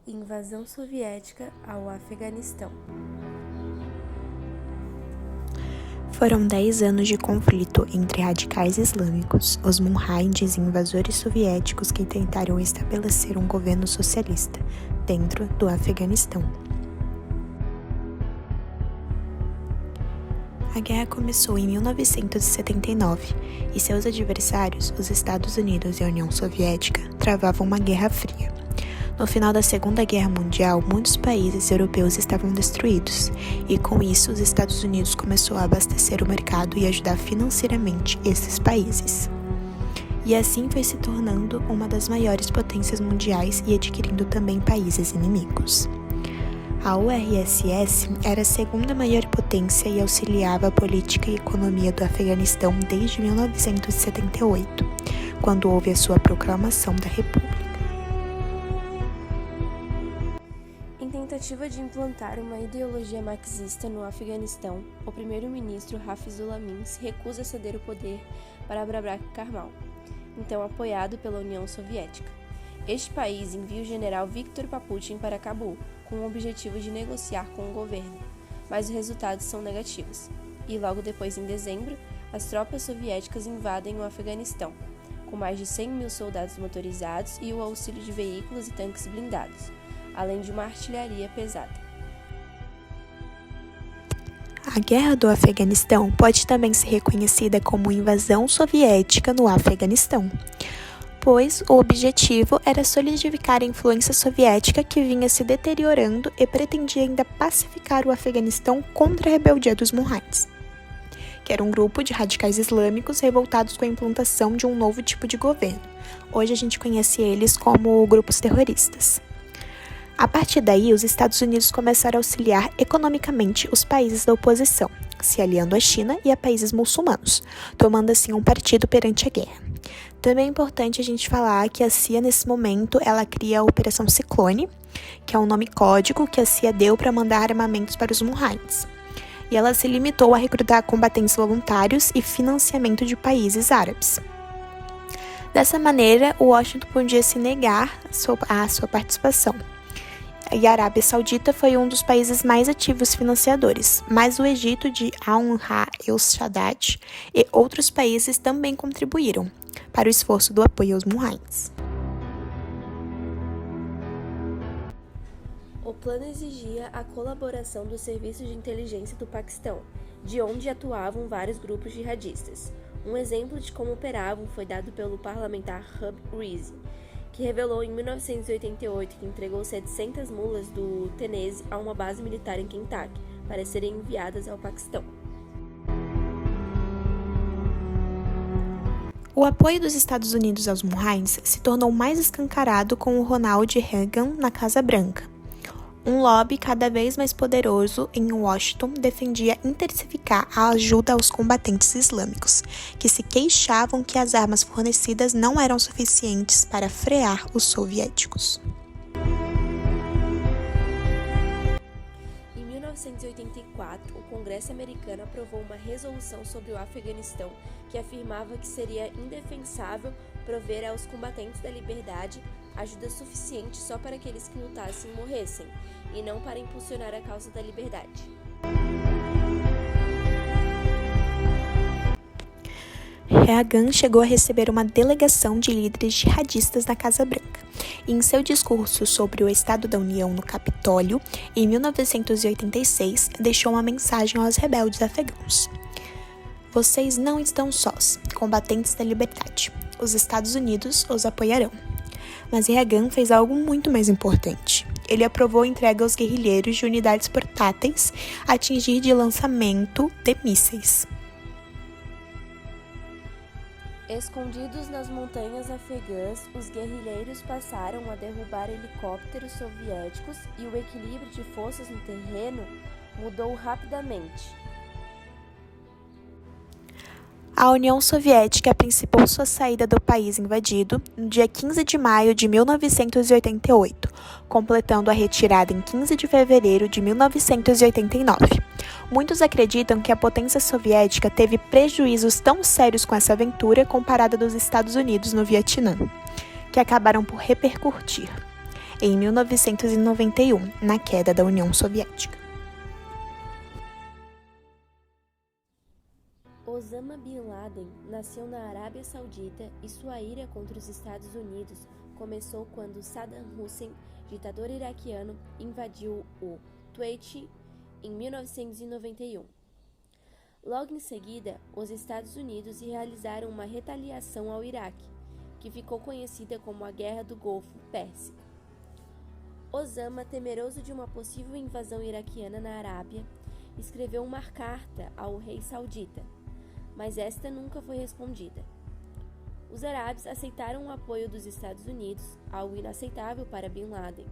Invasão soviética ao Afeganistão. Foram 10 anos de conflito entre radicais islâmicos, os Mujahidins e invasores soviéticos que tentaram estabelecer um governo socialista dentro do Afeganistão. A guerra começou em 1979 e seus adversários, os Estados Unidos e a União Soviética, travavam uma guerra fria. No final da Segunda Guerra Mundial, muitos países europeus estavam destruídos, e com isso os Estados Unidos começou a abastecer o mercado e ajudar financeiramente esses países. E assim foi se tornando uma das maiores potências mundiais e adquirindo também países inimigos. A URSS era a segunda maior potência e auxiliava a política e economia do Afeganistão desde 1978, quando houve a sua proclamação da República. Em tentativa de implantar uma ideologia marxista no Afeganistão, o primeiro-ministro Hafizul Amin se recusa a ceder o poder para Babrak Karmal, então apoiado pela União Soviética. Este país envia o general Viktor Paputin para Cabul, com o objetivo de negociar com o governo, mas os resultados são negativos. E logo depois, em dezembro, as tropas soviéticas invadem o Afeganistão, com mais de 100 mil soldados motorizados e o auxílio de veículos e tanques blindados, além de uma artilharia pesada. A Guerra do Afeganistão pode também ser reconhecida como invasão soviética no Afeganistão, pois o objetivo era solidificar a influência soviética que vinha se deteriorando e pretendia ainda pacificar o Afeganistão contra a rebeldia dos Mujahidins, que era um grupo de radicais islâmicos revoltados com a implantação de um novo tipo de governo. Hoje a gente conhece eles como grupos terroristas. A partir daí, os Estados Unidos começaram a auxiliar economicamente os países da oposição, se aliando à China e a países muçulmanos, tomando assim um partido perante a guerra. Também é importante a gente falar que a CIA, nesse momento, ela cria a Operação Ciclone, que é um nome código que a CIA deu para mandar armamentos para os Mujahidins. E ela se limitou a recrutar combatentes voluntários e financiamento de países árabes. Dessa maneira, Washington podia se negar a sua participação. E a Arábia Saudita foi um dos países mais ativos financiadores, mas o Egito de Al-Anha el-Sadat e outros países também contribuíram para o esforço do apoio aos Mujahidins. O plano exigia a colaboração do Serviço de Inteligência do Paquistão, de onde atuavam vários grupos jihadistas. Um exemplo de como operavam foi dado pelo parlamentar Hub Reezy, que revelou em 1988 que entregou 700 mulas do Tennessee a uma base militar em Kentucky para serem enviadas ao Paquistão. O apoio dos Estados Unidos aos Mujahidins se tornou mais escancarado com o Ronald Reagan na Casa Branca. Um lobby cada vez mais poderoso em Washington defendia intensificar a ajuda aos combatentes islâmicos, que se queixavam que as armas fornecidas não eram suficientes para frear os soviéticos. Em 1984, o Congresso americano aprovou uma resolução sobre o Afeganistão que afirmava que seria indefensável prover aos combatentes da liberdade ajuda suficiente só para aqueles que lutassem morressem, e não para impulsionar a causa da liberdade. Reagan chegou a receber uma delegação de líderes jihadistas na Casa Branca, e em seu discurso sobre o Estado da União no Capitólio, em 1986, deixou uma mensagem aos rebeldes afegãos. Vocês não estão sós, combatentes da liberdade. Os Estados Unidos os apoiarão. Mas Reagan fez algo muito mais importante. Ele aprovou a entrega aos guerrilheiros de unidades portáteis a atingir de lançamento de mísseis. Escondidos nas montanhas afegãs, os guerrilheiros passaram a derrubar helicópteros soviéticos e o equilíbrio de forças no terreno mudou rapidamente. A União Soviética principou sua saída do país invadido no dia 15 de maio de 1988, completando a retirada em 15 de fevereiro de 1989. Muitos acreditam que a potência soviética teve prejuízos tão sérios com essa aventura comparada dos Estados Unidos no Vietnã, que acabaram por repercutir. em 1991, na queda da União Soviética. Osama Bin Laden nasceu na Arábia Saudita e sua ira contra os Estados Unidos começou quando Saddam Hussein, ditador iraquiano, invadiu o Kuwait em 1991. Logo em seguida, os Estados Unidos realizaram uma retaliação ao Iraque, que ficou conhecida como a Guerra do Golfo Pérsico. Osama, temeroso de uma possível invasão iraquiana na Arábia, escreveu uma carta ao rei saudita, mas esta nunca foi respondida. Os árabes aceitaram o apoio dos Estados Unidos, algo inaceitável para Bin Laden.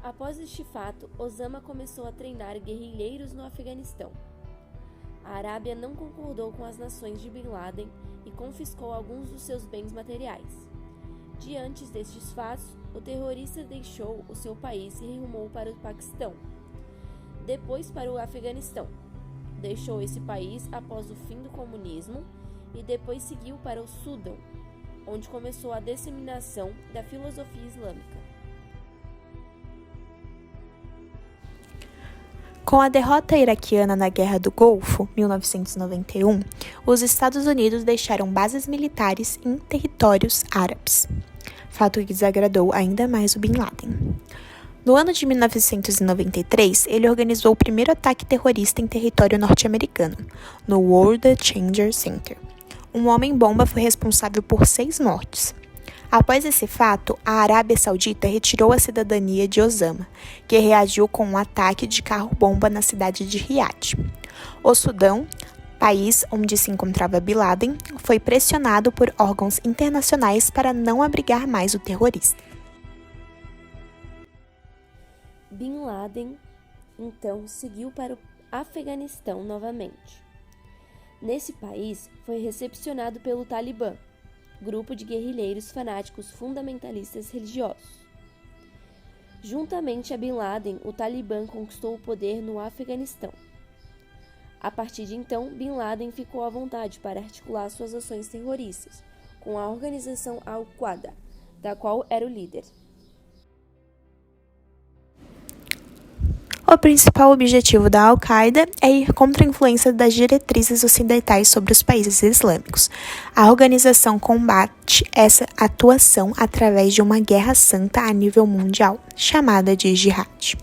Após este fato, Osama começou a treinar guerrilheiros no Afeganistão. A Arábia não concordou com as nações de Bin Laden e confiscou alguns dos seus bens materiais. Diante destes fatos, o terrorista deixou o seu país e rumou para o Paquistão, depois para o Afeganistão. Deixou esse país após o fim do comunismo e depois seguiu para o Sudão, onde começou a disseminação da filosofia islâmica. Com a derrota iraquiana na Guerra do Golfo, 1991, os Estados Unidos deixaram bases militares em territórios árabes, fato que desagradou ainda mais o Bin Laden. No ano de 1993, ele organizou o primeiro ataque terrorista em território norte-americano, no World Trade Center. Um homem-bomba foi responsável por 6 mortes. Após esse fato, a Arábia Saudita retirou a cidadania de Osama, que reagiu com um ataque de carro-bomba na cidade de Riad. O Sudão, país onde se encontrava Bin Laden, foi pressionado por órgãos internacionais para não abrigar mais o terrorista. Bin Laden, então, seguiu para o Afeganistão novamente. Nesse país, foi recepcionado pelo Talibã, grupo de guerrilheiros fanáticos fundamentalistas religiosos. Juntamente a Bin Laden, o Talibã conquistou o poder no Afeganistão. A partir de então, Bin Laden ficou à vontade para articular suas ações terroristas com a organização Al-Qaeda, da qual era o líder. O principal objetivo da Al-Qaeda é ir contra a influência das diretrizes ocidentais sobre os países islâmicos. A organização combate essa atuação através de uma guerra santa a nível mundial, chamada de Jihad.